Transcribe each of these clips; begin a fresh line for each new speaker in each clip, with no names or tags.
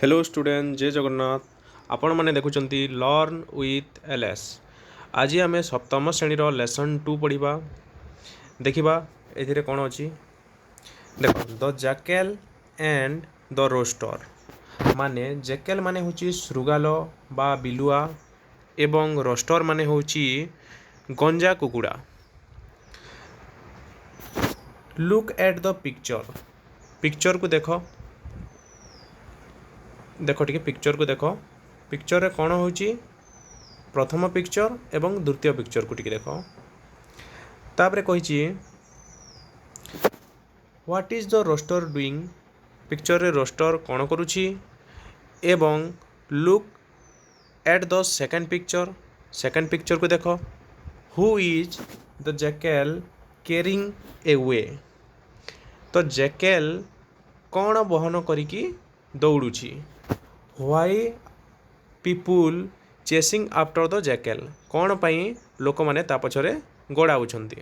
Hello student जय जगन्नाथ आपण मैंने देखुं लर्न विथ एलएस। आज आम सप्तम श्रेणीर लेसन 2 पढ़ा देखा ए कौन अच्छी देख the Jekyll and the roster माने जैकेल माने होची श्रुगाल बा बिलुआ एवं रोस्टर माने होची गंजा कुकुड़ा। लुक एट द पिक्चर को देख देख टे पिक्चर को देख पिक्चर रे कौन होची प्रथम पिक्चर एवं द्वितीय पिक्चर को टिके देख तापरे कहिची what is the rooster doing picture रे रोस्टर कौन करुची एवं look at the second picture को देख who is the jackal carrying away तो जैकेल कौन बहन करिकी दौड़ुची why people chasing after the jackal कौन पाई लोक माने ता पछरे गोड़ाउछंती।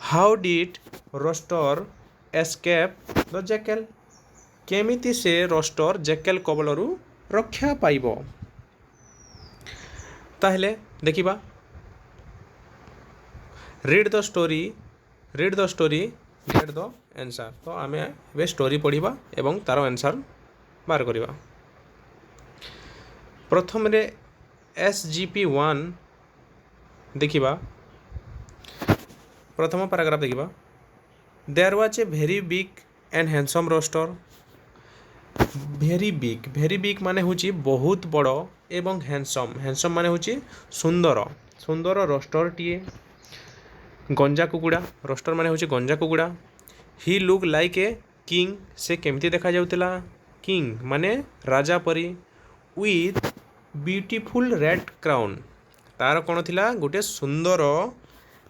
How did rooster escape the jackal केमिति से रोस्टर जैकेल कबलरू रक्षा पाइबो ताहले देखिबा read the story get the answer. तो आम ए स्टोरी पढ़ा एवं तार आंसर बार करवा। प्रथम रे SGP1 देखिबा प्रथम पैराग्राफ देखिबा there was a very big and handsome rooster. Very big माने होची बहुत बड़ एवं हैंडसम माने होची सुंदर रोस्टर टीए गंजा कुकुड़ा रोस्टर माने होची गंजा कुकुड़ा। ही लुक लाइक ए किंग से केमती देखा जाउतिला किंग माने राजा परी विथ ब्यूटीफुल रेड क्राउन तार कौन थिला गोटे सुंदर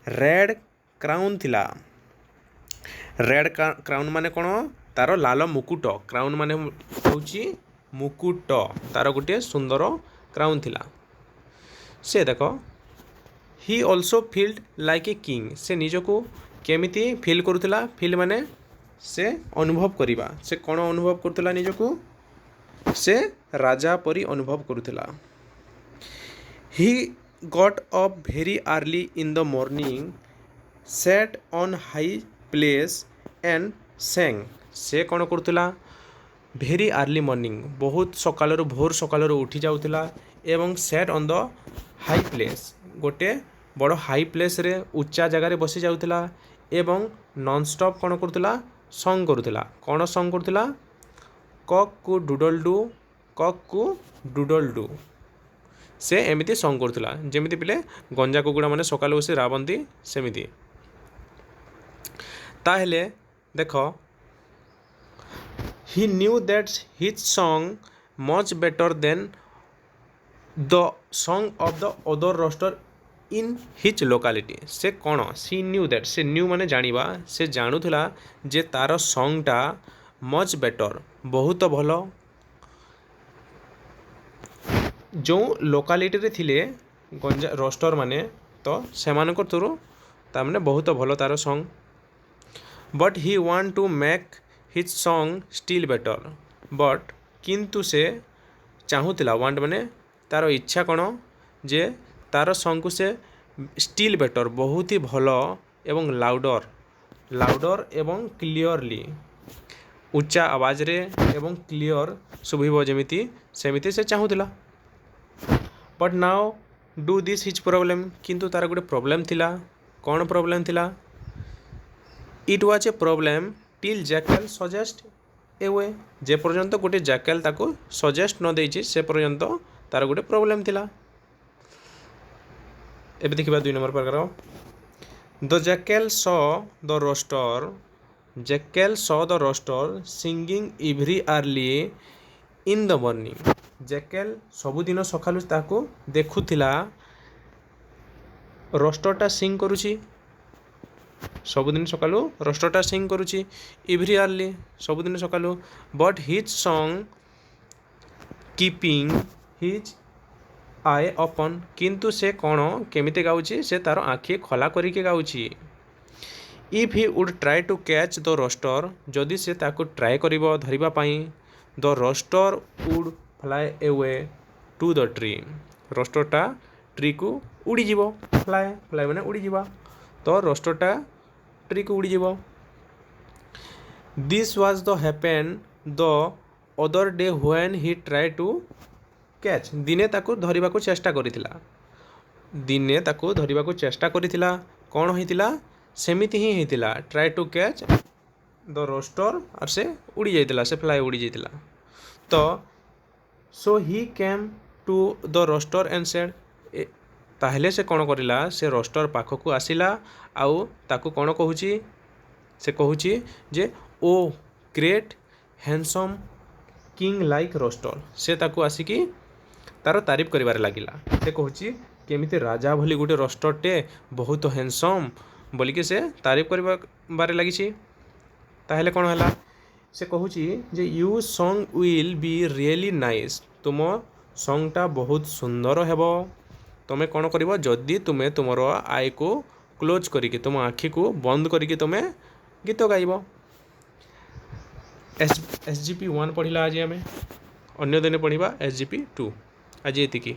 रेड क्राउन थिला। रेड क्राउन माने कौन तार लाल मुकुट क्राउन माने होची मुकुट तार गोटे सुंदर क्राउन थिला। से देख he also field like a king से निजको केमिति फील करुला फील माने से अनुभव करिबा से कौन अनुभव करुला निजको से राजा परी अनुभव करुला। He got up very early in the morning sat on high place and sang से कौन करुला वेरी अर्ली मॉर्निंग बहुत सकालू भोर सकालू उठी जाउतिला एवं set on the high place गोटे बड़ हाई प्लेस रे उच्चा जगार बसी जाउतिला एवं नॉन स्टॉप कौन करुला सॉन्ग करुला कौन सॉन्ग करुला कक को डुडल डू से एमिति सॉन्ग करुला जेमिति पिले गंजा कुकुड़ा माने सकालू बसी राबंती सेमिति। ताहेले देख he knew that his song much better than the song of the other rooster in his locality से कौन सी न्यू दैट से न्यू माने जानिबा से जानुला जे तार सॉन्गटा मच बेटर बहुत भल जो लोकालिटी रे थिले गंजा रोस्टर माने तो सेमानकर थ्रू ता माने बहुत भल तार song. But he want to make his song still better but किंतु से चाहूला वांट माने तार इच्छा कौन जे तार सॉन्ग को से स्टिल बेटर बहुत ही भल एवं लाउडर एवं क्लियरली उच्चा आवाज रे एवं क्लियर शुभिबो जेमिति सेमिति से चाहूला। But now do this his problem किंतु तार गोटे प्रॉब्लम थिला कौन प्रॉब्लम थिला it was a problem till jackal suggest a way जे पर्यंत गोटे जैकेल ताको सजेस्ट न देइछि से पर्यंत तार गोटे प्रॉब्लम थिला। एबे देखिबा 2 number paragraph the jackal saw the rooster singing every early in the morning jackal सबुदिन सकालू ताको देखुथिला रोस्टरटा सिंग करुची सबुदिन सकालू रोस्टरटा सिंग करुची एवरी अर्ली सबुदिन सकालू but his song keeping his eye upon किंतु से कौन केमिति गाउची से तार आखि खला करिके गाउची। If he would try to catch the rooster जदि से ताको ट्राए करिवो धरिबा पई the rooster would fly away to the tree. ରୋଷ୍ଟରଟା ଟ୍ରିକୁ ଉଡ଼ିଯିବ। ଫ୍ଲାଏ ମାନେ ଉଡ଼ିଯିବା। ତ ରୋଷ୍ଟରଟା ଟ୍ରିକୁ ଉଡ଼ିଯିବ। This was the happen the other day when he try to catch. ଦିନେ ତାକୁ ଧରିବାକୁ ଚେଷ୍ଟା କରିଥିଲା। କ'ଣ ହେଇଥିଲା? ସେମିତି ହିଁ ହେଇଥିଲା। Try to catch the rooster ଆର୍ ସେ ଉଡ଼ି ଯାଇଥିଲା, ସେ ଫ୍ଲାଏ ଉଡ଼ି ଯାଇଥିଲା। ତ so he came to the rooster and said. ତାହେଲେ ସେ କ'ଣ କରିଲା? ସେ ରୋଷ୍ଟର ପାଖକୁ ଆସିଲା ଆଉ ତାକୁ କ'ଣ କହୁଛି? ସେ କହୁଛି ଯେ oh great handsome king like rooster. ସେ ତାକୁ ଆସିକି ତାର ତାରିଫ କରିବାରେ ଲାଗିଲା। ସେ କହୁଛି କେମିତି ରାଜା ଭଳି ଗୋଟେ ରୋଷ୍ଟରଟେ, ବହୁତ ହ୍ୟାଣ୍ଡସମ୍ ବୋଲିକି ସେ ତାରିଫ କରିବାରେ ଲାଗିଛି। ତାହେଲେ କ'ଣ ହେଲା? ସେ କହୁଛି ଯେ you song will be really nice. ତୁମ ସଙ୍ଗଟା ବହୁତ ସୁନ୍ଦର ହେବ। ତୁମେ କ'ଣ କରିବ? ଯଦି ତୁମେ ତୁମର ଆଇକୁ କ୍ଲୋଜ୍ କରିକି, ତୁମ ଆଖିକୁ ବନ୍ଦ କରିକି ତୁମେ ଗୀତ ଗାଇବ। SGP 1 ପଢ଼ିଲା ଆଜି ଆମେ। ଅନ୍ୟ ଦିନେ ପଢ଼ିବା SGP 2। ଆଜି ଏତିକି।